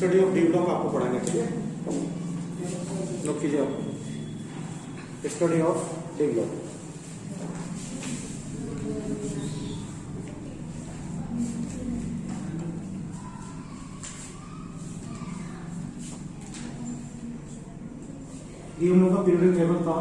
Study of D block आपको पढ़ाएंगे, ठीक है। नोट कीजिए आप, स्टडी ऑफ डी ब्लॉक। ये हम लोग का पीरियडिक टेबल था।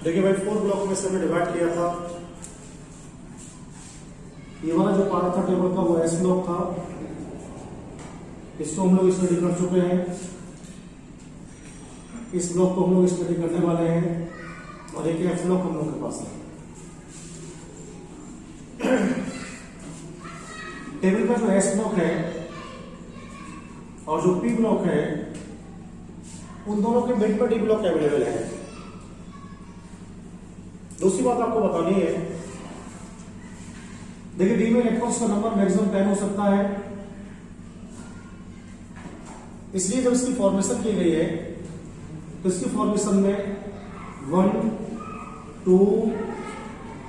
देखिए भाई, 4 ब्लॉक में से हमने डिवाइड किया था। ये वाला जो पार्ट था टेबल का वो एस ब्लॉक था, इसको हम लोग स्टडी कर चुके हैं। इस ब्लॉक को हम लोग स्टडी करने वाले हैं, और एक एफ ब्लॉक हम लोग के पास है। टेबल का जो एस ब्लॉक है और जो पी ब्लॉक है, उन दोनों के मिड पर डी ब्लॉक अवेलेबल है। दूसरी बात आपको बतानी है, देखिए डी में इलेक्ट्रॉन्स का नंबर मैक्सिमम 10 हो सकता है, इसलिए जब इसकी फॉर्मेशन की गई है तो इसकी फॉर्मेशन में 1 2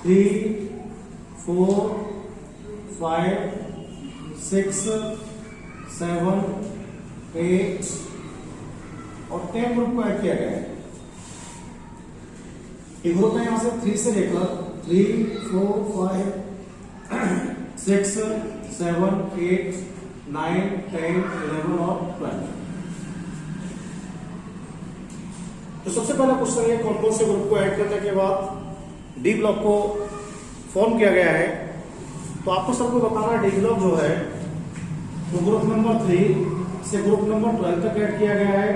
3 4 5 6 7 8 और 10 ग्रुप को ऐड किया गया है। ग्रुप में यहां से 3 से लेकर 3 4 5 6 7 8 9 10 11 और 12। तो सबसे पहला क्वेश्चन ये, कौन कौन से ग्रुप को ऐड करने के बाद डी ब्लॉक को फॉर्म किया गया है। तो आपको सबको बताना है, डी ब्लॉक जो है वो ग्रुप नंबर 3 से ग्रुप नंबर 12 तक ऐड किया गया है।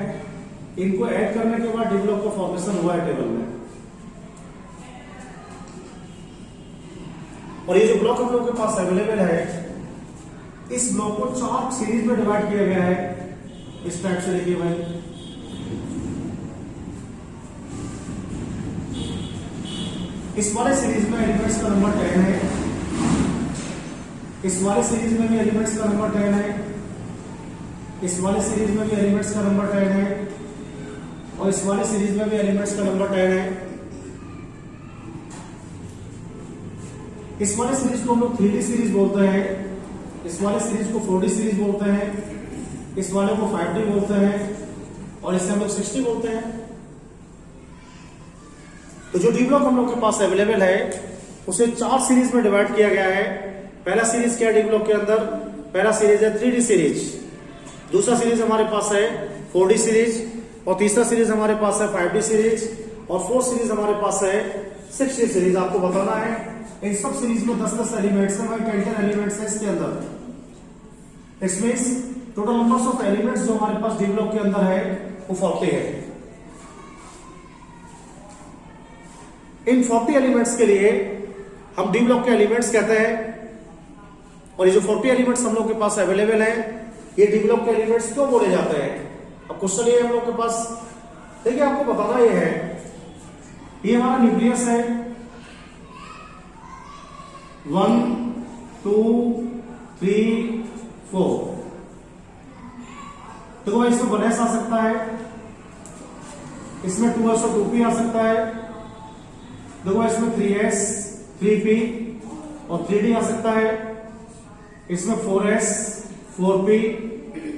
इनको ऐड करने के बाद डी ब्लॉक का फॉर्मेशन हुआ है टेबल में। और ये जो ब्लॉक हम लोग के पास अवेलेबल है, इस ब्लॉक को 4 सीरीज में डिवाइड किया गया है। इस टाइप से देखिए भाई, इस वाले सीरीज में एलिमेंट्स का नंबर 10 है, इस वाले सीरीज में भी एलिमेंट्स का नंबर 10 है, इस वाले सीरीज में भी एलिमेंट्स का नंबर 10 है, और इस वाले सीरीज में भी एलिमेंट्स का नंबर 10 है। इस वाले सीरीज को हम लोग 3D सीरीज बोलते हैं, इस वाले सीरीज को 4D सीरीज बोलते हैं, इस वाले को 5D बोलते हैं, और इसे हम लोग 6D बोलते हैं। तो जो डी ब्लॉक हम लोग के पास अवेलेबल है उसे 4 सीरीज में डिवाइड किया गया है। पहला सीरीज क्या है डी ब्लॉक के अंदर? पहला सीरीज है 3D सीरीज, दूसरा सीरीज हमारे पास है 4D सीरीज, और तीसरा सीरीज हमारे पास है 5D सीरीज, और फोर्थ सीरीज हमारे पास है 6D सीरीज। आपको बताना है इन सब सीरीज में 10-10 एलिमेंट्स है, 10 एलिमेंट्स है इसके अंदर। It means total numbers of elements जो हमारे पास डी ब्लॉक के अंदर है वो 40 है। इन 40 एलिमेंट्स के लिए हम डी ब्लॉक के एलिमेंट्स कहते हैं, और ये जो 40 एलिमेंट्स हम लोग के पास अवेलेबल है, ये डी ब्लॉक के एलिमेंट्स क्यों बोले जाते हैं? अब क्वेश्चन ये हम लोग के पास, देखिए आपको बताना ये है, ये हमारा न्यूक्लियस है, 1 2 3 4। तो इसमें 1s आ सकता है, इसमें 2s और 2p आ सकता है, देखो इसमें 3s 3p और 3d आ सकता है, इसमें 4s 4p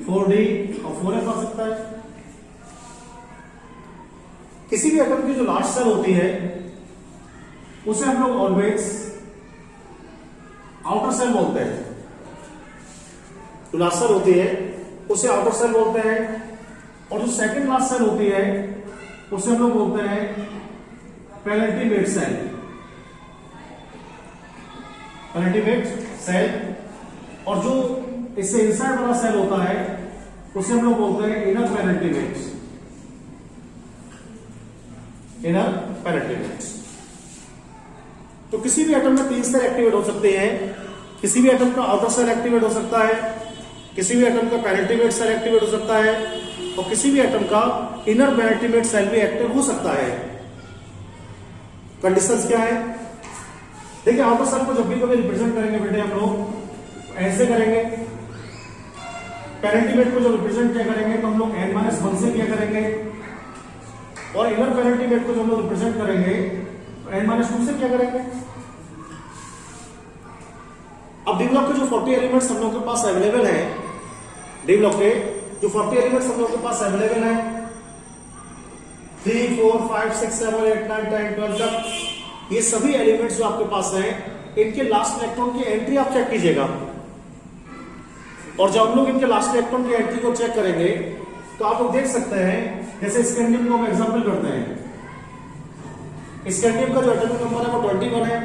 4d और 4f आ सकता है। किसी भी एटम की जो लास्ट सेल होती है उसे हम लोग ऑलवेज आउटर सेल बोलते हैं। जो लास्ट सेल होती है उसे आउटर सेल बोलते हैं, और जो सेकंड लास्ट सेल होती है उसे हम लोग बोलते हैं पेनल्टीमेट सेल। पेनल्टीमेट सेल, और जो इससे इनसाइड वाला सेल होता है उसे हम लोग बोलते हैं इनर पेनल्टीमेट। Inner penultimate. तो किसी भी एटम में 3 सेल एक्टिवेट हो सकते हैं। किसी भी एटम का आउटर सेल एक्टिवेट हो सकता है, किसी भी एटम का पेनल्टीमेट सेल एक्टिवेट हो सकता है, और किसी भी एटम का इनर पेनल्टीमेट सेल भी एक्टिव हो सकता है। कंडीशंस क्या है? देखिए आउटर सेल को जब भी कभी रिप्रेजेंट करेंगे बेटे हम लोग ऐसे करेंगे, पेनल्टी वेट को जो रिप्रेजेंट क्या करेंगे तो हम लोग n-1 से क्या करेंगे, और इनर पेनल्टी वेट को जो हम लोग रिप्रेजेंट करेंगे n-2 से क्या करेंगे। अब डी ब्लॉक के जो 40 एलिमेंट्स हम लोग के पास अवेलेबल है, डी ब्लॉक के जो 40 एलिमेंट्स हम लोग के पास अवेलेबल है 3, 4, 5, 6, 7, 8, 9, 10, 12 तक, ये सभी एलिमेंट्स जो आपके पास हैं इनके लास्ट इलेक्ट्रॉन की एंट्री आप चेक कीजिएगा। और जब हम लोग इनके लास्ट इलेक्ट्रॉन की एंट्री को चेक करेंगे तो आप लोग देख सकते हैं, जैसे स्कैंडियम को हम एग्जांपल करते हैं, स्कैंडियम का जो एटॉमिक नंबर है वो 21 है,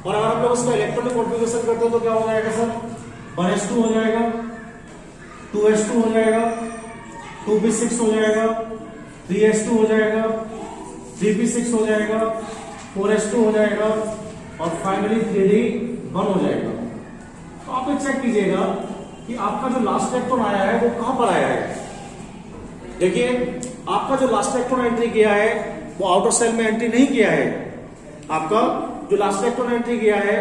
और अगर हम लोग उसका इलेक्ट्रॉनिक कॉन्फ़िगरेशन करते हैं तो क्या हो जाएगा सर, 1s2 हो जाएगा, 2s2 हो जाएगा, 2p6 हो जाएगा, 3s2 हो जाएगा, 3p6 हो जाएगा, 4s2 हो जाएगा, और फाइनली 3d1 हो जाएगा। तो आप ये चेक कीजिएगा कि आपका जो लास्ट इलेक्ट्रॉन आया है वो कहां पर आया है। देखिए आपका जो लास्ट इलेक्ट्रॉन एंट्री किया है वो आउटर सेल में एंट्री नहीं किया है, आपका जो लास्ट इलेक्ट्रॉन एंट्री किया है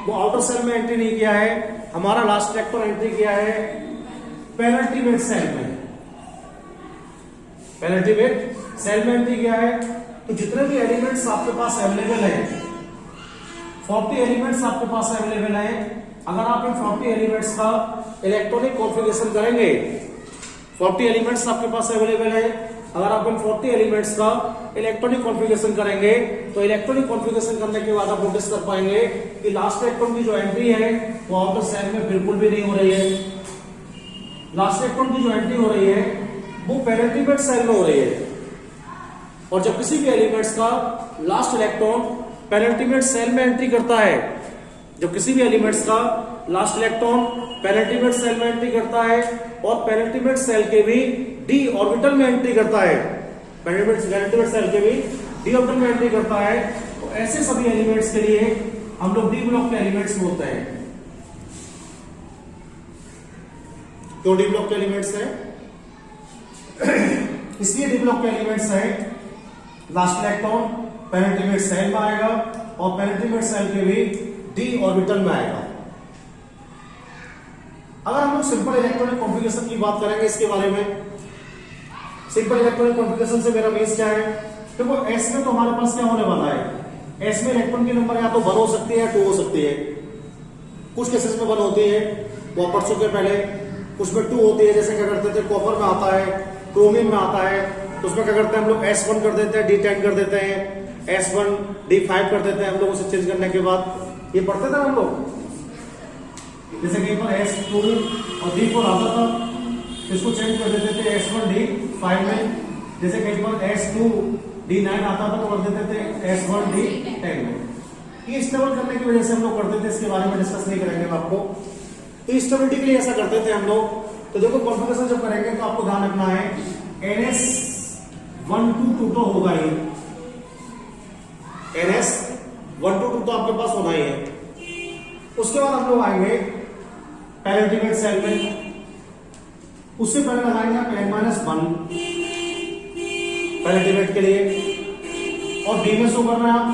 वो आउटर सेल में एंट्री नहीं किया है, हमारा लास्ट इलेक्ट्रॉन एंट्री किया है पेनल्टी वेट सेल में, पेनल्टी वेट सेल में एंट्री किया है। तो जितने भी एलिमेंट्स आपके पास अवेलेबल है, 40 एलिमेंट्स आपके पास अवेलेबल है, अगर आप इन 40 एलिमेंट्स का इलेक्ट्रॉनिक कॉन्फ़िगरेशन करेंगे, 40 एलिमेंट्स आपके पास अवेलेबल है, अगर आप इन 40 एलिमेंट्स का इलेक्ट्रॉनिक कॉन्फ़िगरेशन करेंगे तो इलेक्ट्रॉनिक कॉन्फ़िगरेशन करने के बाद आप नोटिस कर पाएंगे कि लास्ट इलेक्ट्रॉन की जो एंट्री है वो आउटर सेल में बिल्कुल भी नहीं हो रही है। लास्ट इलेक्ट्रॉन की जो एंट्री हो रही है वो पेनल्टी वेट सेल में हो रही है, और जब किसी भी एलिमेंट्स का last electron penultimate shell में एंट्री करता है, जब किसी भी एलिमेंट्स का last electron penultimate shell में एंट्री करता है और पेनल्टी वेट सेल के भी डी ऑर्बिटल में एंट्री करता है, पेनल्टी वेट सेल के भी डी ऑर्बिटल में एंट्री करता है, तो ऐसे सभी एलिमेंट्स के लिए हम लोग डी ब्लॉक के एलिमेंट्स बोलते हैं। क्यों डी ब्लॉक के एलिमेंट्स है? इसलिए डी ब्लॉक के एलिमेंट्स है, last electron penultimate shell में आएगा और पेनल्टी वेट सेल के भी डी ऑर्बिटल में आएगा। अगर हम लोग सिंपल इलेक्ट्रॉनिक कॉन्फ़िगरेशन की बात करेंगे इसके बारे में, सिंपल इलेक्ट्रॉनिक कॉन्फ़िगरेशन से मेरा मीन्स क्या है, देखो एस में तो हमारे पास क्या होने वाला है, एस में इलेक्ट्रॉन की नंबर या तो 1 हो सकती है या 2 हो सकती है। कुछ केसेस में 1 होती है, वो पढ़ चुके पहले, कुछ में 2 होती है, जैसे क्या करते थे कॉपर में आता है, क्रोमियम में आता है, तो उसमें क्या करते हैं हम लोग S1 कर देते हैं, D10 कर देते हैं, S1 D5 कर देते हैं हम लोग, उसे चेंज करने के बाद ये पढ़ते थे हम लोग, जैसे कहीं पर S2 और D4 आता था, इसको चेंज कर देते थे S1 D5 में, जैसे कहीं पर S2 D9 आता था तो कर देते थे S1 D10 में। ये स्टेबल करने की वजह से हम लोग करते थे, इसके बारे में डिस्कस नहीं करेंगे मैं आपको। तो स्टेबिलिटी के लिए ऐसा करते थे हम लोग। तो देखो कॉन्फ़िगरेशन जब करेंगे तो आपको ध्यान रखना है NS122 तो होगा ही, NS122 तो आपके पास होना ही है। उसके बाद हम लोग आएंगे पेनल्टी वेट सेल में, उससे पहले लगाएंगे आप N-1 पेनल्टी वेट के लिए, और डी में शो करना है आप,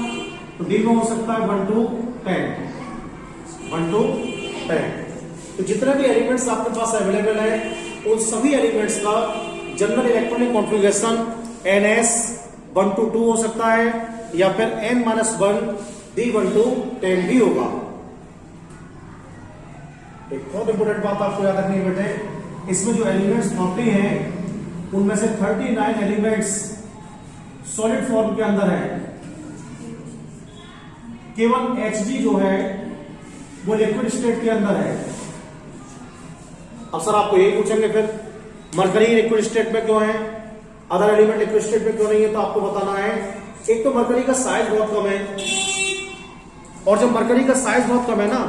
तो डी में हो सकता है 1 to 10, 1 to 10। तो जितने भी एलिमेंट्स आपके पास अवेलेबल है उन सभी एलिमेंट्स का जनरल इलेक्ट्रॉनिक कॉन्फ़िगरेशन NS122 हो सकता है या फिर N-1 D1 to 10 भी होगा। एक बहुत इंपोर्टेंट बात आपको याद रखनी है बेटे, इसमें जो एलिमेंट्स 40 हैं उनमें से 39 एलिमेंट्स सॉलिड फॉर्म के अंदर है, केवल Hg जो है वो लिक्विड स्टेट के अंदर है। अब सर आपको यही पूछेंगे फिर मरकरी लिक्विड स्टेट में क्यों है, अदर एलिमेंट लिक्विड स्टेट में क्यों नहीं है, तो आपको बताना है एक तो मरकरी का साइज बहुत कम है, और जब मरकरी का साइज बहुत कम है ना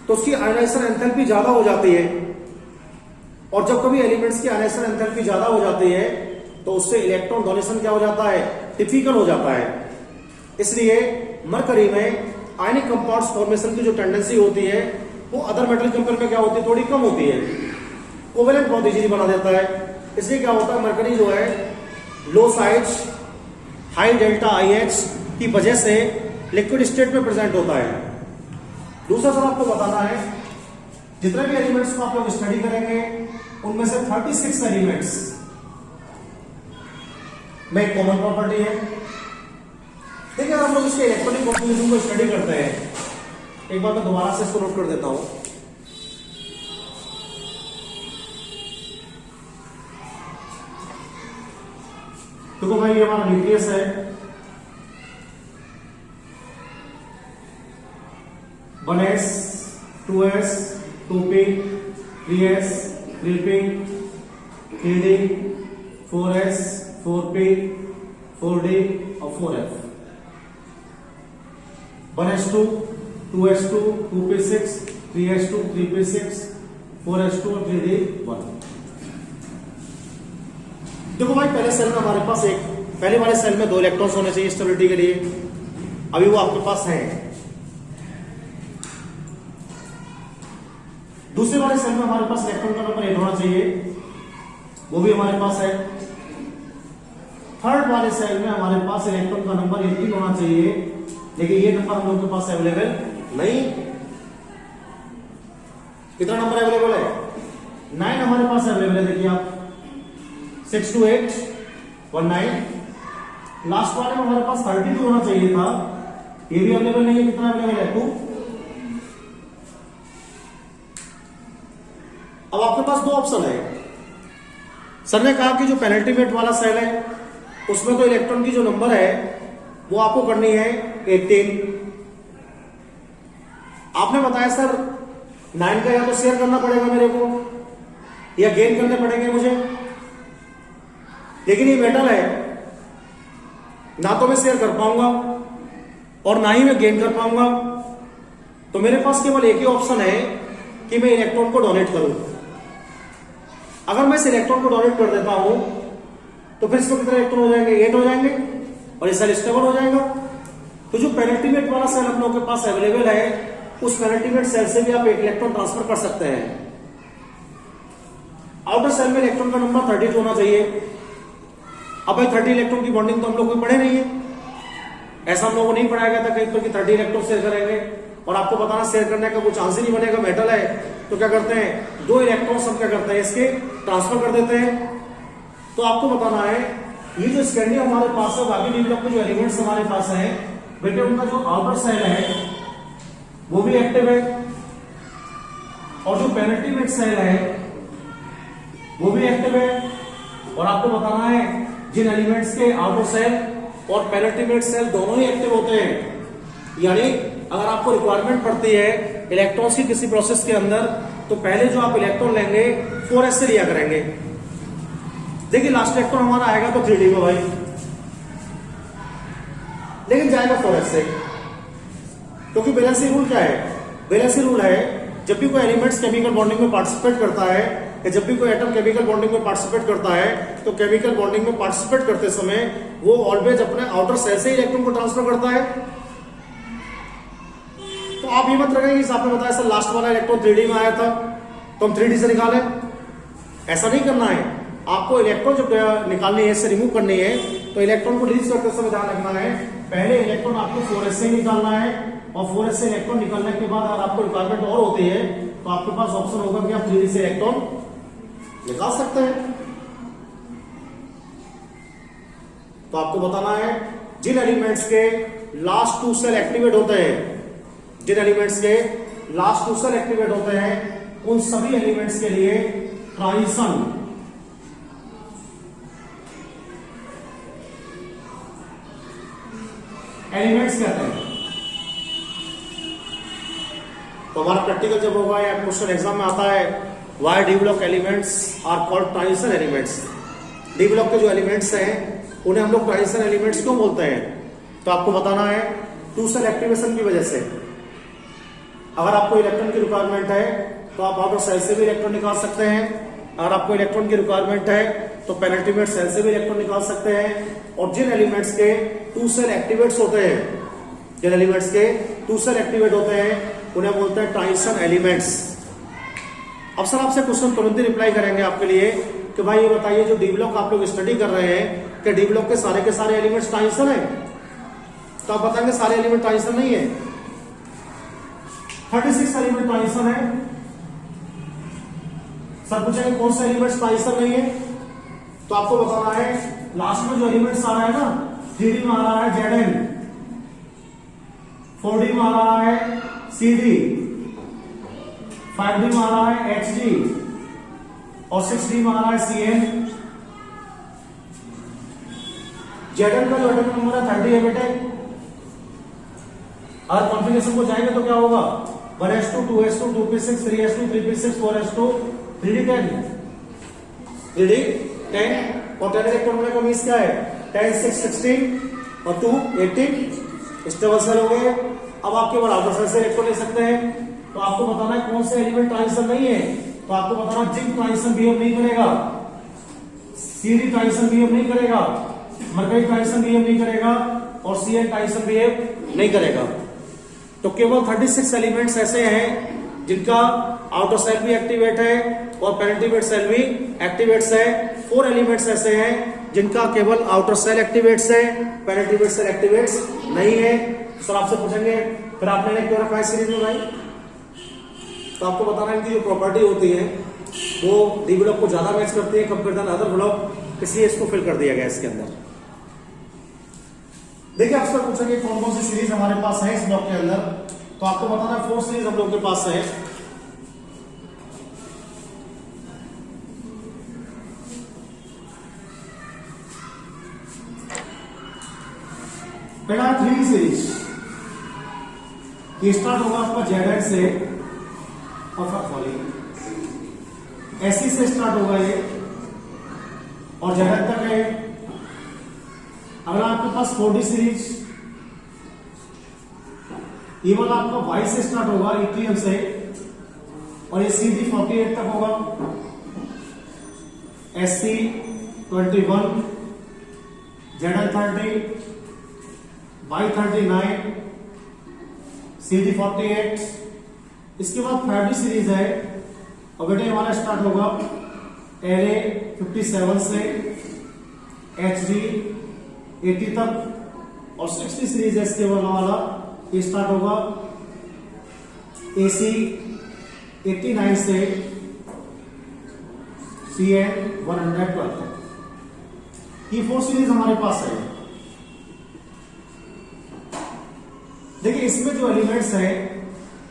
तो उसकी आयनाइजेशन एंथैल्पी ज्यादा हो जाती है, और जब कभी एलिमेंट्स की आयनाइजेशन एंथैल्पी ज्यादा हो जाती है तो उससे इलेक्ट्रॉन डोनेशन क्या हो जाता है, टिपिकल हो जाता है। इसलिए मरकरी में आयनिक कंपाउंड्स फॉर्मेशन की जो टेंडेंसी होती है वो अदर मेटल कंपेयर में क्या होती है, थोड़ी कम होती है, कोवेलेंट बहुत इजीली बना देता है। इसलिए क्या होता है, मरकरी जो है लो साइज हाई डेल्टा IH की वजह से लिक्विड स्टेट में प्रेजेंट होता है। दूसरा सर आपको बताना है जितने भी एलिमेंट्स को आप लोग स्टडी करेंगे उनमें से 36 एलिमेंट्स में एक कॉमन प्रॉपर्टी है। देखिए हम लोग इसके इलेक्ट्रॉनिक कॉम्पोजिशन को स्टडी करते हैं, एक बार मैं दोबारा से इसको नोट कर देता हूं। देखो भाई ये हमारा न्यूक्लियस है, 1s 2s 2p 3s 3p 3d 4s 4p 4d और 4f। 1s2 2s2 2p6 3s2 3p6 4s2 और 3d1। देखो भाई पहले सेल में हमारे पास पहले वाले सेल में 2 इलेक्ट्रॉन्स होने चाहिए स्टेबिलिटी के लिए, अभी वो आपके पास है। दूसरे वाले सेल में हमारे पास इलेक्ट्रॉन का नंबर 8 होना चाहिए, वो भी हमारे पास है। थर्ड वाले सेल में हमारे पास इलेक्ट्रॉन का नंबर 18 होना चाहिए, लेकिन ये नंबर हम लोगों के पास अवेलेबल नहीं। कितना नंबर अवेलेबल है? 9 हमारे पास अवेलेबल है। देखिए आप 6 to 8 19। लास्ट वाले में हमारे पास 32 होना चाहिए था, ये भी अवेलेबल नहीं है। कितना अवेलेबल है? 2। अब आपके पास 2 ऑप्शन है। सर ने कहा कि जो पेनल्टीमेट वाला सेल है उसमें तो इलेक्ट्रॉन की जो नंबर है वो आपको करनी है 18। आपने बताया सर 9 का या तो शेयर करना पड़ेगा मेरे को या गेन करने पड़ेंगे मुझे, लेकिन ये मेटल है, ना तो मैं शेयर कर पाऊंगा और ना ही मैं गेन कर पाऊंगा। तो मेरे पास केवल एक ही ऑप्शन है कि मैं इलेक्ट्रॉन को डोनेट करूं। अगर मैं इस इलेक्ट्रॉन को डोनेट कर देता हूं तो फिर इसमें कितने इलेक्ट्रॉन हो जाएंगे? 8 हो जाएंगे और ये सेल स्टेबल हो जाएगा। तो जो पेनल्टीमेट वाला सेल हम लोगों के पास अवेलेबल है, उस पेनल्टीमेट सेल से भी आप एक इलेक्ट्रॉन ट्रांसफर कर सकते हैं। आउटर सेल में इलेक्ट्रॉन का नंबर 32 होना चाहिए। अब भाई 30 इलेक्ट्रॉन की बॉन्डिंग तो हम लोग को पढ़े नहीं है, ऐसा हम लोगों को नहीं पढ़ाया गया था कहीं पर कि 30 इलेक्ट्रॉन शेयर करेंगे। और आपको बताना शेयर करने का कोई चांस ही नहीं बनेगा। मेटल है तो क्या करते हैं, 2 इलेक्ट्रॉन्स हम क्या करते हैं इसके ट्रांसफर कर देते हैं। तो आपको बताना है ये जो स्कैंडियम हमारे पास है, बाकी डी ब्लॉक के जो एलिमेंट्स हमारे पास है बेटे, उनका जो आउटर सेल है वो भी एक्टिव है और जो पेनल्टीमेट सेल है वो भी एक्टिव है। और आपको बताना है जिन एलिमेंट्स के आउटर सेल और पेनल्टीमेट सेल दोनों ही एक्टिव होते हैं, यानी अगर आपको रिक्वायरमेंट पड़ती है इलेक्ट्रॉन्स की किसी प्रोसेस के अंदर, तो पहले जो आप इलेक्ट्रॉन लेंगे 4s से लिया करेंगे। देखिए लास्ट इलेक्ट्रॉन हमारा आएगा तो 3d में भाई, लेकिन जाएगा 4s से, क्योंकि बैलेंसी रूल क्या है? बैलेंसी रूल है जब भी कोई एलिमेंट्स केमिकल बॉन्डिंग में पार्टिसिपेट करता है या जब भी कोई एटम केमिकल बॉन्डिंग में पार्टिसिपेट करता है, तो केमिकल बॉन्डिंग में पार्टिसिपेट करते समय वो ऑलवेज अपने आउटर सेल से इलेक्ट्रॉन को ट्रांसफर करता है। तो आप ये मत रखें कि आपने बताया सर लास्ट वाला इलेक्ट्रॉन 3d में आया था तो हम 3d से निकालें, ऐसा नहीं करना है। आपको इलेक्ट्रॉन जब निकालनी है, इससे रिमूव करनी है, तो इलेक्ट्रॉन को रिलीज करते समय ध्यान रखना है पहले इलेक्ट्रॉन आपको 4s से निकालना है, और 4s से इलेक्ट्रॉन निकालने के बाद अगर आपको रिक्वायरमेंट और होती है तो आपके पास ऑप्शन होगा कि आप 3d से इलेक्ट्रॉन निकाल सकते हैं। तो आपको बताना है जिन एलिमेंट्स के लास्ट 2 सेल एक्टिवेट होते हैं, जिन एलिमेंट्स के लास्ट 2 सेल एक्टिवेट होते हैं, उन सभी एलिमेंट्स के लिए ट्रांजिशन एलिमेंट्स कहते हैं। तो हमारा प्रैक्टिकल जब होगा या क्वेश्चन एग्जाम में आता है why D block elements are called transition elements, D block के जो एलिमेंट्स हैं उन्हें हम लोग ट्रांजिशन एलिमेंट्स क्यों बोलते हैं? तो आपको बताना है 2 सेल एक्टिवेशन की वजह से। अगर आपको इलेक्ट्रॉन की रिक्वायरमेंट है तो आप आउटर सेल से भी इलेक्ट्रॉन निकाल सकते हैं, अगर आपको इलेक्ट्रॉन की रिक्वायरमेंट है तो पेनल्टीमेट सेल से भी इलेक्ट्रॉन निकाल सकते हैं। और जिन एलिमेंट्स के 2 सेल एक्टिवेट्स होते हैं, जिन एलिमेंट्स के 2 सेल एक्टिवेट होते हैं उन्हें बोलते हैं ट्रांजिशन एलिमेंट्स। अब सर आपसे क्वेश्चन तुरंत ही रिप्लाई करेंगे आपके लिए कि भाई ये बताइए जो डी ब्लॉक आप लोग स्टडी कर रहे हैं कि डी ब्लॉक के सारे एलिमेंट्स ट्रांजिशन है? तो आप बताएंगे सारे एलिमेंट ट्रांजिशन नहीं है, 36 एलिमेंट ट्रांजिशन है, सर पूछेंगे कौन सा एलिमेंट्स ट्रांजिशन नहीं है, तो आपको बताना है लास्ट में जो एलिमेंट्स आ रहा है ना, 3D में आ रहा है Zn, 4D में आ रहा है CD, 5D में आ रहा है Hg और 6D में आ रहा है Cn। Zn का जो एटॉमिक नंबर है 30 है बेटे। अगर कॉन्फ़िगरेशन को जाएंगे तो क्या होगा, 1s2 2s2 2p6 3s2 3p6 4s2 3d10 और 10 इलेक्ट्रॉन होने का मीन्स क्या है, 10 6 16 और 2 18 स्टेबल सेल हो गए। अब आप केवल आउटर सेल से इलेक्ट्रॉन ले सकते हैं, तो आपको बताना है कौन से एलिमेंट ट्रांजिशन नहीं है, तो आपको बताना जिंक ट्रांजिशन बिहेव नहीं करेगा, सीडी ट्रांजिशन बिहेव नहीं करेगा, मरकरी ट्रांजिशन बिहेव नहीं करेगा और सीएन ट्रांजिशन बिहेव नहीं करेगा। तो केवल 36 एलिमेंट्स ऐसे हैं जिनका आउटर सेल भी एक्टिवेट है और पेनिट्रेट सेल भी एक्टिवेट्स है। 4 एलिमेंट्स ऐसे हैं जिनका केवल आउटर सेल एक्टिवेट्स है, पेनिट्रेट सेल एक्टिवेट्स नहीं है। सर आपसे पूछेंगे फिर आपने क्यों रखा है सीरीज में भाई, तो आपको बताना है कि जो प्रॉपर्टी होती है वो डी ब्लॉक को ज्यादा मैच करती है कंपेयर टू अदर ब्लॉक, इसलिए इसको फिल कर दिया गया इसके अंदर। देखिए आपसे पूछेंगे कौन कौन सी सीरीज हमारे पास है इस ब्लॉक के अंदर, तो आपको बताना है 4 सीरीज हम लोग के पास है। पहला 3 सीरीज, ये स्टार्ट होगा आपका Zn से ऐसी से स्टार्ट होगा ये और Zn तक है। अगला आपके पास 4D सीरीज, ये वाला आपका Y से स्टार्ट होगा इट्रियम से और ये CD 48 तक होगा, SC 21, Zn 30, Y 39, CD 48। इसके बाद 5D सीरीज है और बेटे हमारा स्टार्ट होगा LA 57 से HG 80 तक और 60 सीरीज है इसके वाला ये स्टार्ट होगा AC 89 से CN 112 तक। ये 4 सीरीज हमारे पास है। देखिए इसमें जो एलिमेंट्स हैं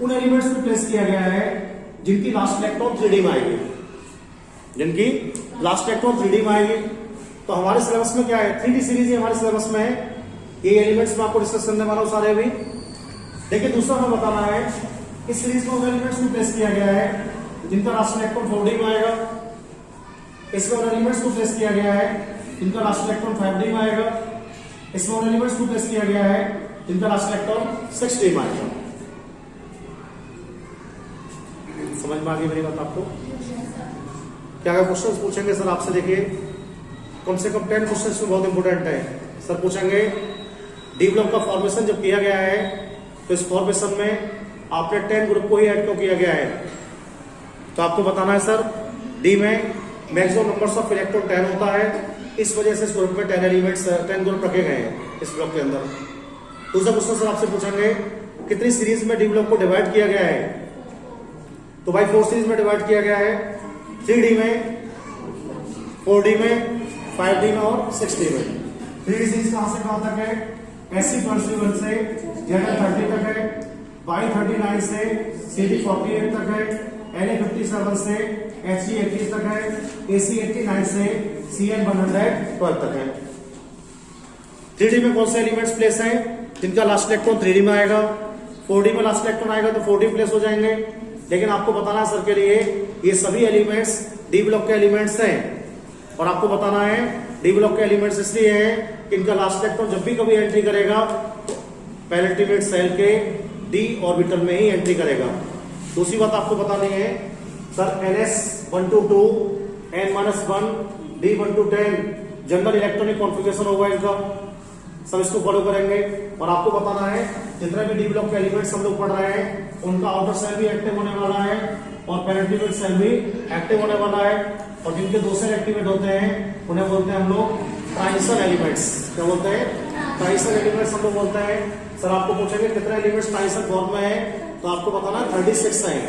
उन एलिमेंट्स को प्लेस किया गया है जिनकी लास्ट इलेक्ट्रॉन 3D में आएगी, जिनकी लास्ट इलेक्ट्रॉन 3D में आएगी। तो हमारे सिलेबस में क्या है, 3D सीरीज ही हमारे सिलेबस में है। ये एलिमेंट्स में आपको डिस्कस करने वाला हूं सारे अभी। देखिए दूसरा हमें बताना है इस सीरीज में उन एलिमेंट्स को प्लेस किया गया है जिनका लास्ट इलेक्ट्रॉन 4D में आएगा, इसमें उन एलिमेंट्स को प्लेस किया गया है जिनका लास्ट इलेक्ट्रॉन 5D में आएगा, इसमें उन एलिमेंट्स को प्लेस किया गया है जिनका लास्ट इलेक्ट्रॉन 6D में आएगा। समझ में आ गई मेरी बात आपको? क्या क्या क्वेश्चंस पूछेंगे सर आपसे? देखिए कम से कम 10 क्वेश्चंस में बहुत इंपोर्टेंट है। सर पूछेंगे डी ब्लॉक का फॉर्मेशन जब किया गया है तो इस फॉर्मेशन में आपने 10 ग्रुप को ही ऐड क्यों किया गया है, तो आपको बताना है सर डी में मैक्सिमम नंबर्स ऑफ इलेक्ट्रॉन 10 होता है, इस वजह से इस ग्रुप में 10 एलिमेंट्स 10 ग्रुप रखे गए हैं इस ब्लॉक के अंदर। दूसरा क्वेश्चन सर आपसे पूछेंगे कितनी सीरीज में डी ब्लॉक को डिवाइड किया गया है, तो भाई 4 सीरीज में डिवाइड किया गया है, 3D में, 4D में, 5D में और 6D में। 3D सीरीज कहां से कहां तक है, SC 21 से Zn 30 तक है, Y 39 से CD 48 तक है, LA 57 से HG 80 तक है, AC 89 से CN 112 तक है। 3D में कौन से एलिमेंट्स प्लेस हैं जिनका लास्ट इलेक्ट्रॉन 3D में आएगा, 4D में लास्ट इलेक्ट्रॉन आएगा तो 4D प्लेस हो जाएंगे। लेकिन आपको बताना है सर के लिए ये सभी एलिमेंट्स डी ब्लॉक के एलिमेंट्स हैं और आपको बताना है डी ब्लॉक के एलिमेंट्स इसलिए हैं कि इनका लास्ट इलेक्ट्रॉन जब भी कभी एंट्री करेगा पेनिट्रेट सेल के डी ऑर्बिटल में ही एंट्री करेगा। दूसरी बात आपको बतानी है sir NS1 to 2 N-1 D1 to 10 general electronic configuration होगा इनका, सब इसको फॉलो करेंगे। और आपको बताना है जितने भी डी ब्लॉक के एलिमेंट्स हम लोग पढ़ रहे हैं उनका आउटर सेल भी एक्टिव होने वाला है और पेनिट्रेट सेल भी एक्टिव होने वाला है, और जिनके 2 सेल एक्टिवेट होते हैं उन्हें बोलते हैं हम लोग ट्रांजिशन एलिमेंट्स। क्या बोलते हैं? ट्रांजिशन एलिमेंट्स हम लोग बोलते हैं। सर आपको पूछेंगे कितने एलिमेंट्स ट्रांजिशन फॉर्म में है, तो आपको बताना 36 है।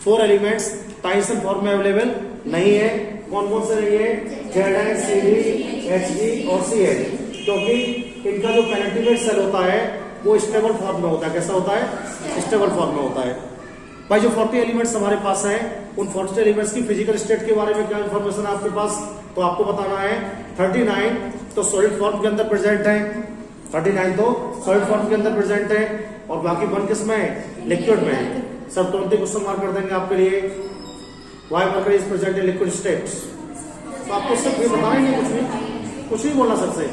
4 एलिमेंट्स ट्रांजिशन फॉर्म में अवेलेबल नहीं है। कौन कौन से नहीं है? ZN, CD, HG और CH, क्योंकि इनका जो पेनिट्रेट सेल होता है वो स्टेबल फॉर्म में होता है। कैसा होता है? स्टेबल फॉर्म में होता है। भाई जो 40 एलिमेंट्स हमारे पास हैं, उन 40 एलिमेंट्स की फिजिकल स्टेट के बारे में क्या इंफॉर्मेशन है आपके पास? तो आपको बताना है 39 तो सॉलिड फॉर्म के अंदर प्रेजेंट है, 39 तो सॉलिड फॉर्म के अंदर प्रेजेंट है, और बाकी 1 किस में है? लिक्विड में है। सर तुरंत क्वेश्चन मार्क कर देंगे आपके लिए, why mercury is present in liquid state. तो आपको सिर्फ ये बताना ही नहीं, कुछ नहीं बोलना सर से,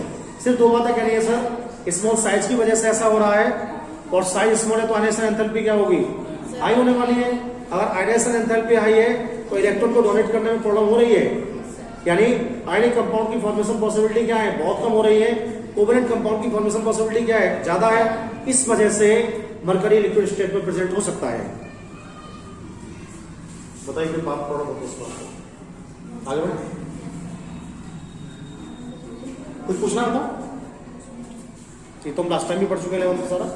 सिर्फ 2 बातें कहनी है सर। स्मॉल साइज की वजह से ऐसा हो रहा है, और साइज स्मॉल है तो आयनाइजेशन एंथैल्पी क्या होगी? हाई होने वाली है। अगर आयनाइजेशन एंथैल्पी हाई है तो इलेक्ट्रॉन को डोनेट करने में प्रॉब्लम हो रही है, यानी आयनिक कंपाउंड की फॉर्मेशन पॉसिबिलिटी क्या है? बहुत कम हो रही है। कोवेलेंट कंपाउंड की फॉर्मेशन पॉसिबिलिटी क्या है? ज्यादा है। इस वजह से मरकरी लिक्विड स्टेट में प्रेजेंट हो सकता है। बताइए फिर बात थोड़ा बहुत आगे बढ़े, कुछ पूछना था? ठीक, तुम लास्ट टाइम भी पढ़ चुके लेवल में सारा।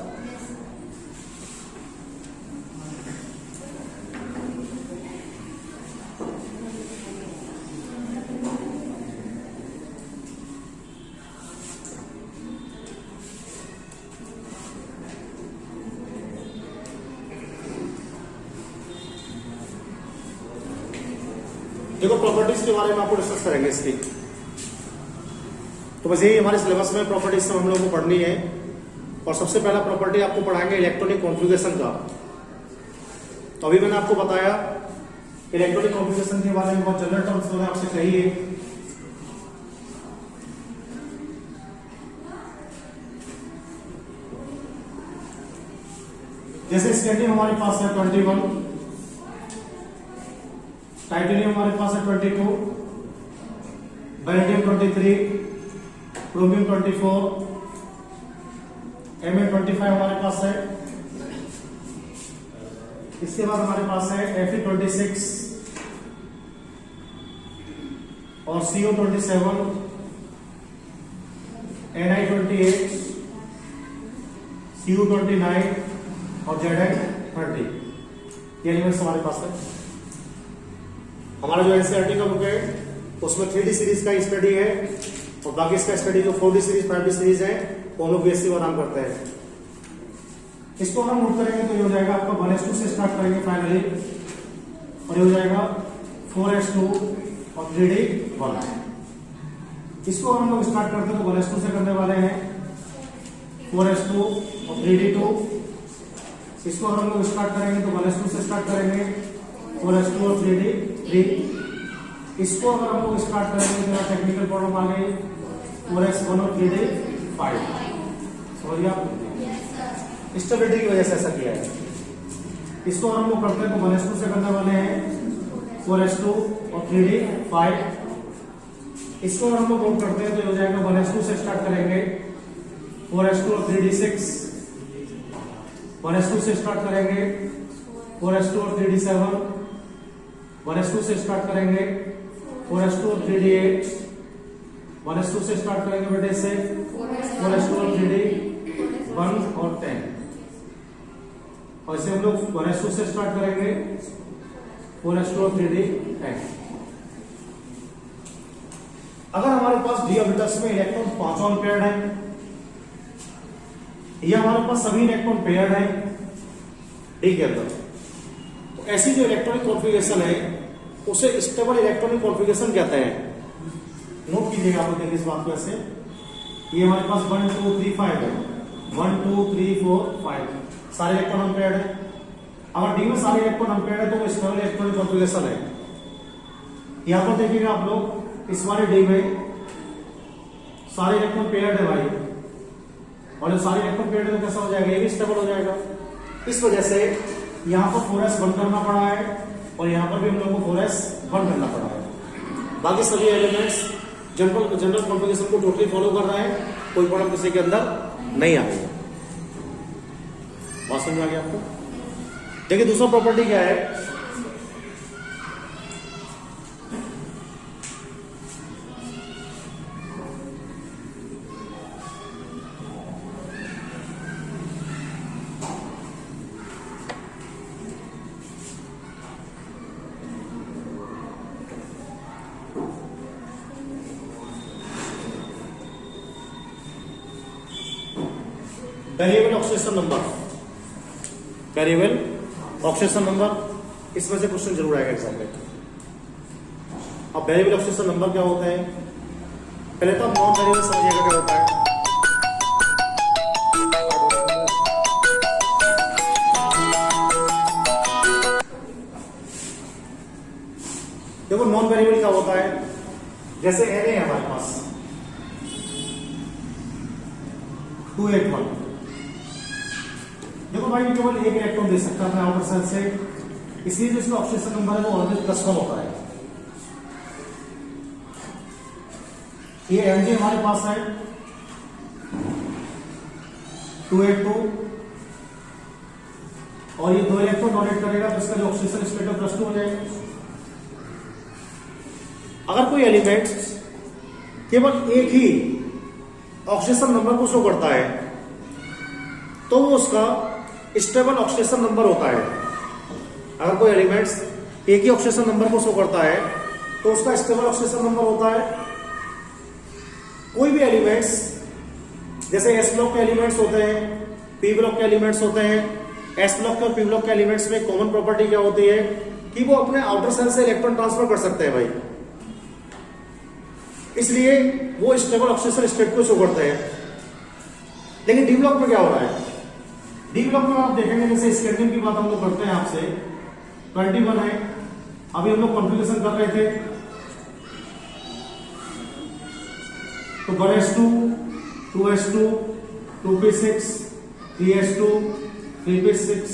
देखो प्रॉपर्टीज के बारे में आपको डिस्कस करेंगे इसकी। तो बस यही हमारे सिलेबस में प्रॉपर्टीज से हम लोगों को पढ़नी है। और सबसे पहला प्रॉपर्टी आपको पढ़ाएंगे इलेक्ट्रॉनिक कॉन्फ़िगरेशन का। तो अभी मैंने आपको बताया इलेक्ट्रॉनिक कॉन्फ़िगरेशन के बारे में बहुत जनरल टर्म्स मैंने आपसे कही है। जैसे स्केटिंग हमारे पास है 21, टाइटेनियम हमारे पास है 22, वैलेडियम 23, क्रोमियम 24, Mn25 हमारे पास है। इसके बाद हमारे पास है Fe26 और CO27, Ni28, Cu29 और Zn30। ये एलिमेंट्स हमारे पास है। हमारा जो एनसीईआरटी का बुक है उसमें 3D सीरीज का स्टडी है, और बाकी इसका स्टडी जो 4D सीरीज 5D सीरीज है वो हम लोग बीएससी में नाम करते हैं। इसको हम नोट करेंगे तो ये हो जाएगा आपका 1s2 से स्टार्ट करेंगे फाइनली, और ये हो जाएगा 4s2 और 3d1। इसको हम लोग स्टार्ट करते हैं तो 1s2 से करने वाले हैं, 4s2 और 3d2। इसको हम लोग स्टार्ट करेंगे तो 1s2 से स्टार्ट करेंगे, 4s2 और 3d3। इसको अगर हम लोग स्टार्ट करेंगे तो टेक्निकल प्रॉब्लम आ गई, 4s1 और 3d5। समझिए आप, स्टेबिलिटी की वजह से ऐसा किया है। इसको हम लोग करते हैं तो 1s2 से करने वाले हैं, 4s2 और 3d5। इसको हम लोग नोट करते हैं तो हो जाएगा 1s2 से स्टार्ट करेंगे, 4s2 और 3d6। 1s2 से स्टार्ट करेंगे, 4s2 और 3d7। 1s2 से स्टार्ट करेंगे, 4s2 और 3d8। 1s2 से स्टार्ट करेंगे बेटे से 4s2 और 3d1 और 10। और इसे हम लोग 1s2 से स्टार्ट करेंगे, 4s2 और 3d10। अगर हमारे पास डी ऑर्बिटल्स में इलेक्ट्रॉन 5 पेयर्ड है, या हमारे पास सभी इलेक्ट्रॉन पेयर्ड है डी के अंदर, तो ऐसी जो इलेक्ट्रॉनिक कॉन्फ़िगरेशन है उसे स्टेबल इलेक्ट्रॉनिक कॉन्फ़िगरेशन कहते हैं। नोट कीजिएगा आप देखिए इस बात को ऐसे, ये हमारे पास 1 2 3 5 है, 1 2 3 4 5 सारे इलेक्ट्रॉन अनपेयर्ड है। अगर डी में सारे इलेक्ट्रॉन अनपेयर्ड है तो वो स्टेबल इलेक्ट्रॉनिक कॉन्फ़िगरेशन है। यहां पर देखिएगा आप लोग, इस वाले डी में सारे इलेक्ट्रॉन पेयर्ड है भाई, और जब सारे इलेक्ट्रॉन पेयर्ड है तो कैसा हो जाएगा? ये भी स्टेबल हो जाएगा। इस वजह से यहां पर 4s बंद करना पड़ा है, और यहां पर भी हम लोगों को 4s बंद करना पड़ा है। बाकी सभी एलिमेंट्स जनरल कॉन्फ़िगरेशन को टोटली फॉलो कर रहे हैं, कोई प्रॉब्लम किसी के अंदर नहीं आ रही है। बात समझ में आ गया आपको? देखिए दूसरा प्रॉपर्टी क्या है, variable oxidation number, variable oxidation number, इसमें से क्वेश्चन जरूर आएगा एग्जाम में। अब वेरिएबल ऑक्सीडेशन नंबर क्या होता है, पहले तो आप नॉन वेरिएबल समझिएगा क्या होता है। देखो नॉन वेरिएबल क्या होता है, जैसे एरे है हमारे पास 281। देखो भाई केवल एक इलेक्ट्रॉन दे सकता है आउटर सेल से, इसलिए जो इसका ऑक्सीडेशन नंबर है वो ऑलवेज +1 होता है। ये एमजी हमारे पास है 282 और ये 2 इलेक्ट्रॉन डोनेट करेगा तो इसका जो ऑक्सीडेशन स्टेट है +2 हो जाएगा। अगर कोई एलिमेंट केवल एक ही ऑक्सीडेशन नंबर को शो करता है तो वो उसका स्टेबल ऑक्सीडेशन नंबर होता है। अगर कोई एलिमेंट्स एक ही ऑक्सीडेशन नंबर को शो करता है तो उसका स्टेबल ऑक्सीडेशन नंबर होता है। कोई भी एलिमेंट्स जैसे एस ब्लॉक के एलिमेंट्स होते हैं, पी ब्लॉक के एलिमेंट्स होते हैं, एस ब्लॉक के और पी ब्लॉक के एलिमेंट्स में कॉमन प्रॉपर्टी क्या होती है कि वो अपने आउटर सेल से इलेक्ट्रॉन ट्रांसफर कर सकते हैं भाई, इसलिए वो स्टेबल ऑक्सीडेशन स्टेट को शो करते हैं। लेकिन डी ब्लॉक में क्या हो रहा है, डी ब्लॉक में आप देखेंगे जैसे स्केलिंग की बात हम लोग करते हैं आपसे 21 है, अभी हम लोग कॉन्फ़िगरेशन कर रहे थे तो 1s2 2s2 2p6 3s2 3p6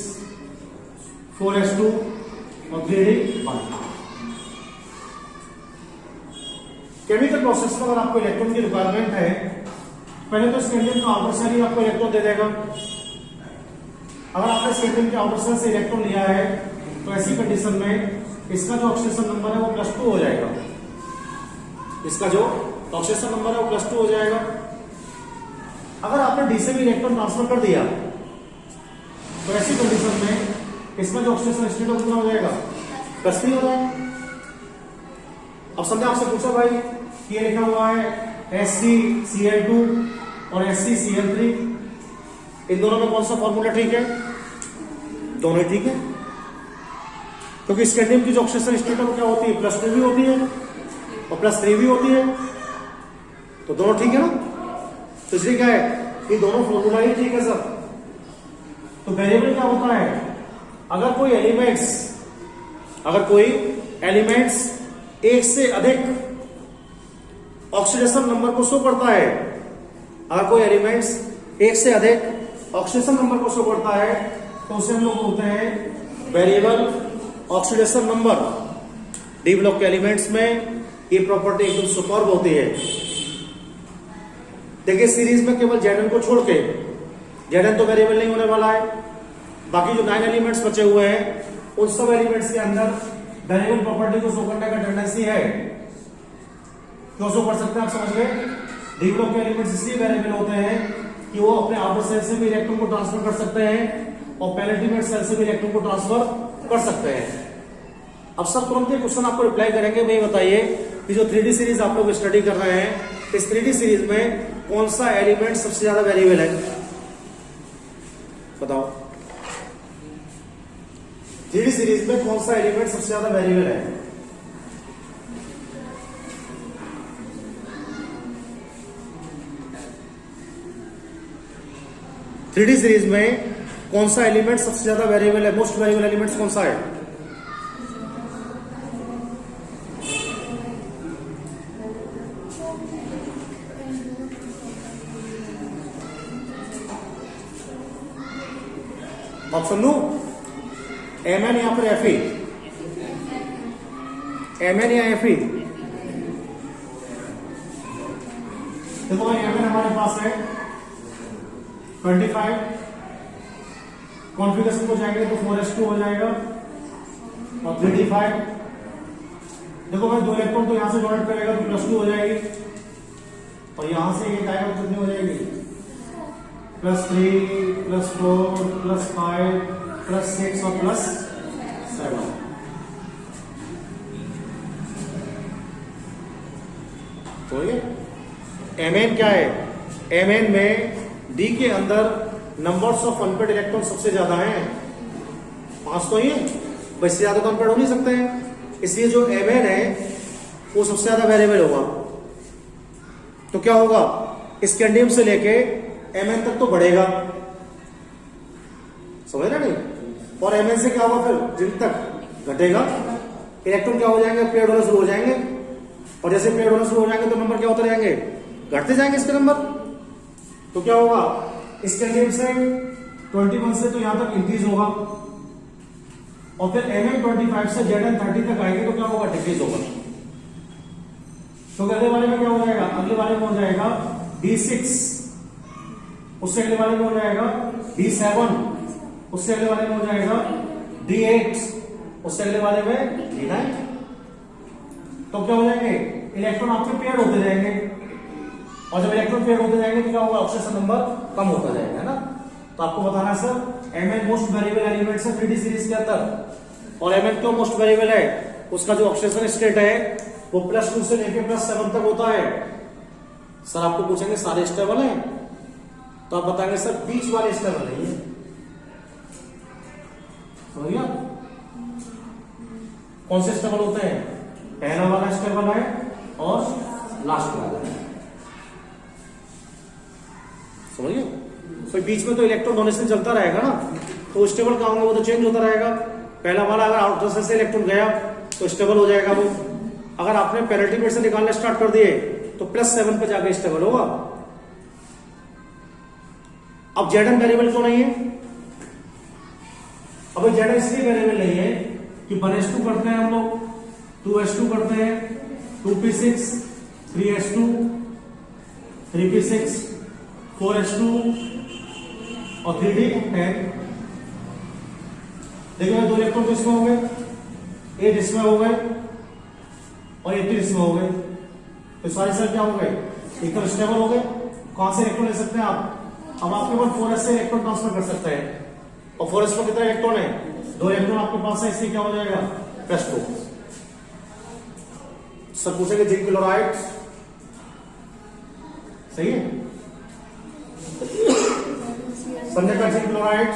4s2 और 3d1। केमिकल प्रोसेस में अगर आपको इलेक्ट्रॉन की रिक्वायरमेंट है, पहले तो स्केलियम का आउटर सेल ही आपको इलेक्ट्रॉन दे देगा। अगर आपने स्केलियम के आउटर सेल से इलेक्ट्रॉन लिया है तो ऐसी कंडीशन में इसका जो ऑक्सीडेशन नंबर है वो +2 हो जाएगा। इसका जो ऑक्सीडेशन नंबर है वो +2 हो जाएगा। अगर आपने डी से भी इलेक्ट्रॉन ट्रांसफर कर दिया तो ऐसी कंडीशन में इसका जो ऑक्सीडेशन स्टेट है कितना हो जाएगा, +3 हो जाएगा। अब समझे आपसे पूछा भाई कि ये लिखा हुआ है ScCl2 और ScCl3, इन दोनों में कौन सा फॉर्मूला ठीक है, दोनों ही ठीक है, क्योंकि स्कैंडियम की जो ऑक्सीडेशन स्टेट है वो क्या होती है, +2 भी होती है और +3 भी होती है, तो दोनों ठीक है ना। तो इसलिए क्या है कि दोनों फॉर्मूला ही ठीक है सर। तो वेरिएबल क्या होता है, अगर कोई एलिमेंट्स एक से अधिक ऑक्सीडेशन नंबर को शो करता है, अगर कोई एलिमेंट्स एक से अधिक ऑक्सीडेशन नंबर को शो करता है तो उसे हम लोग बोलते हैं variable oxidation number. D block के एलिमेंट्स में ये प्रॉपर्टी एकदम सुपर्ब होती है। देखिए सीरीज में केवल Zn को छोड़ के, Zn तो वेरिएबल नहीं होने वाला है, बाकी जो 9 एलिमेंट्स बचे हुए हैं उन सब एलिमेंट्स के अंदर वेरिएबल प्रॉपर्टी को शो करने का टेंडेंसी है। क्यों शो कर सकते हैं आप समझ गए, डी ब्लॉक के एलिमेंट्स इसलिए वेरिएबल होते हैं कि वो अपने आउटर सेल से भी इलेक्ट्रॉन को ट्रांसफर कर सकते हैं और पेनिट्रेट सेल से भी इलेक्ट्रॉन को ट्रांसफर कर सकते हैं। अब सर तुरंत ये क्वेश्चन आपको रिप्लाई करेंगे, भाई बताइए कि जो 3D सीरीज आप लोग स्टडी कर रहे हैं, इस 3D सीरीज में कौन सा एलिमेंट सबसे ज्यादा वेरिएबल है, बताओ। 3D सीरीज में कौन सा एलिमेंट सबसे ज्यादा वेरिएबल है, थ्री डी सीरीज में कौन सा एलिमेंट सबसे ज्यादा वेरिएबल है, मोस्ट वेरिएबल एलिमेंट कौन सा है? ऑप्शन लू, Mn या फिर Fe, Mn या Fe। देखो भाई Mn हमारे पास है 25, कॉन्फ़िगरेशन को जाएंगे तो 4s2 हो जाएगा और 3d5। देखो भाई 2 इलेक्ट्रॉन तो यहां से डोनेट करेगा तो +2 हो जाएगी और यहां से एक आएगा तो कितनी हो जाएगी, +3 +4 +5 +6 और +7। तो ये Mn क्या है, Mn में D के अंदर नंबर्स ऑफ अनपेड इलेक्ट्रॉन सबसे ज्यादा हैं, 5 तो ही है, इससे ज्यादा तो अनपेड हो नहीं सकते हैं, इसलिए जो Mn है वो सबसे ज्यादा वेरिएबल होगा। तो क्या होगा, स्कैंडियम से लेके Mn तक तो बढ़ेगा, समझ रहे नहीं, और Mn से क्या होगा फिर जिन तक घटेगा, इलेक्ट्रॉन क्या हो जाएंगे, पेड होना शुरू हो जाएंगे, और जैसे पेड होना शुरू हो जाएंगे तो नंबर क्या होते जाएंगे, घटते जाएंगे इसके नंबर। तो क्या होगा, स्कैंडियम से 21 से तो यहां तक इंक्रीज होगा, और फिर Mn25 से Zn30 तक आएंगे तो क्या होगा, डिक्रीज होगा। तो अगले वाले में क्या हो जाएगा, अगले वाले में हो जाएगा D6, उससे अगले वाले में हो जाएगा D7, उससे अगले वाले में हो जाएगा D8, उससे अगले वाले में D9। तो क्या हो जाएंगे, इलेक्ट्रॉन आपके पेयर होते जाएंगे, और जब इलेक्ट्रॉन पेयर होते जाएंगे तो क्या होगा, ऑक्सीडेशन नंबर कम होता जाएगा, है ना। तो आपको बताना है sir Mn most variable elements है 3D सीरीज के अंदर, और Mn क्यों मोस्ट वेरिएबल है, उसका जो ऑक्सीडेशन स्टेट है वो +2 से लेके +7 तक होता है। सर आपको पूछेंगे सारे स्टेबल हैं, तो आप बताएंगे सर बीच वाले स्टेबल है ये, समझिए कौन से स्टेबल होते हैं, पहला वाला स्टेबल है और लास्ट वाला है, समझिए। तो बीच में तो इलेक्ट्रॉन डोनेशन चलता रहेगा ना, तो स्टेबल कहाँ होंगे, वो तो चेंज होता रहेगा। पहला वाला अगर आउटर से इलेक्ट्रॉन गया तो स्टेबल हो जाएगा वो, अगर आपने पेनल्टी मेट से निकालना स्टार्ट कर दिए तो +7 पे जाके स्टेबल होगा। अब Zn वेरिएबल क्यों नहीं है, अब Zn इसलिए वेरिएबल नहीं है कि 1s2 करते हैं हम लोग, 2s2 करते हैं, 2p6, 3s2, 3p6, 4s2 और 3d10। देखिए 2 इलेक्ट्रॉन तो इसमें हो गए, 8 इसमें हो गए और 18 इसमें हो गए, तो सारे सेल क्या हो गए, एकदम स्टेबल हो गए। कहां से इलेक्ट्रॉन ले सकते हैं आप, अब आपके पास 4s से इलेक्ट्रॉन ट्रांसफर कर सकते हैं, और 4s में कितना इलेक्ट्रॉन है, 2 इलेक्ट्रॉन आपके पास है, इसलिए क्या हो जाएगा, +2। सर पूछेंगे जिंक क्लोराइड, सही है, संजय का जिंक क्लोराइड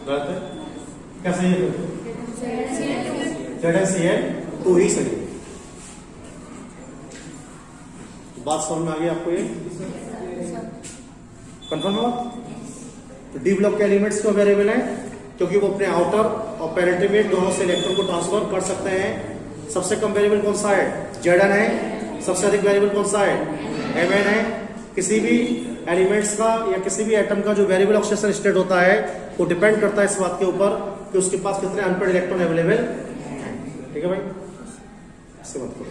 गलत है, क्या सही है, ZnCl2 ही सही है। बात समझ में आ गई आपको, ये कंफर्म हुआ। तो डी ब्लॉक के एलिमेंट्स क्यों वेरिएबल हैं, क्योंकि वो अपने आउटर और पेनिट्रेट दोनों से इलेक्ट्रॉन को ट्रांसफर कर सकते हैं। सबसे कम वेरिएबल कौन सा है, Zn है, सबसे अधिक वेरिएबल कौन सा है, Mn है। किसी भी एलिमेंट्स का या किसी भी एटम का जो वेरिएबल ऑक्सीडेशन स्टेट होता है वो डिपेंड करता है इस बात के ऊपर कि उसके पास कितने अनपेड इलेक्ट्रॉन अवेलेबल हैं, ठीक है भाई। इससे मत करो,